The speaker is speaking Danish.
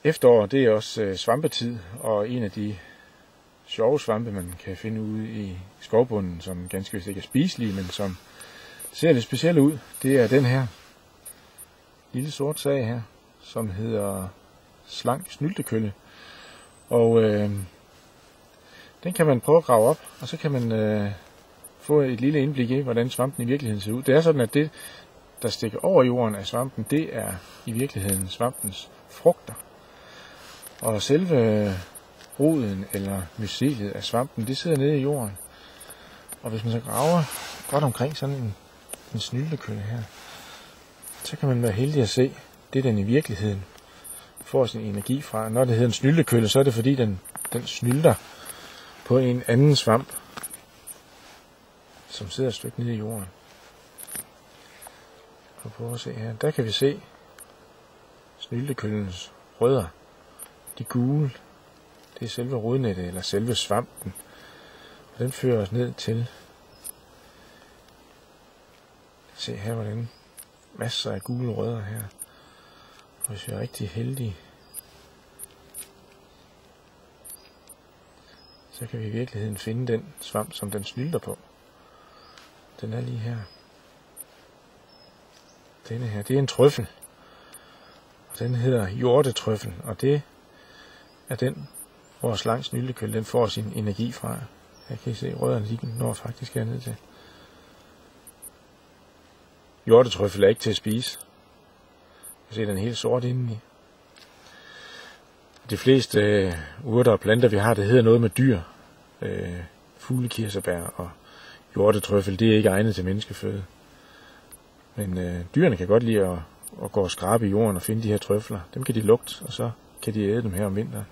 Efterår, det er også svampetid, og en af de sjove svampe, man kan finde ude i skovbunden, som ganske vist ikke er spiselige, men som ser lidt specielt ud, det er den her lille sort sag her, som hedder slank snyltekølle. Og den kan man prøve at grave op, og så kan man få et lille indblik i, hvordan svampen i virkeligheden ser ud. Det er sådan, at det, der stikker over jorden af svampen, det er i virkeligheden svampens frugter. Og selve roden eller myceliet af svampen, det sidder nede i jorden. Og hvis man så graver godt omkring sådan en snyltekølle her, så kan man være heldig at se, det den i virkeligheden får sin energi fra. Når det hedder en snyltekølle, så er det fordi den snylter på en anden svamp, som sidder et stykke nede i jorden. Og prøv at se her. Der kan vi se snyltekøllens rødder. De gule, det er selve rodnettet, eller selve svampen. Og den fører os ned til. Se her, hvordan masser af gule rødder her. Og hvis vi er rigtig heldige, så kan vi i virkeligheden finde den svamp, som den snylter på. Den er lige her. Denne her, det er en trøffel. Og den hedder hjortetrøffel, og det er den, hvor slank snyltekølle, den får sin energi fra. Jeg kan se, rødderne de når faktisk herned til. Hjortetrøffel er ikke til at spise. Jeg kan se, den er helt sort indeni. De fleste urter og planter, vi har, det hedder noget med dyr. Fuglekirsebær og hjortetrøffel, det er ikke egnet til menneskeføde. Men dyrene kan godt lide at gå og skrabe i jorden og finde de her trøfler. Dem kan de lugte, og så kan de æde dem her om vinteren.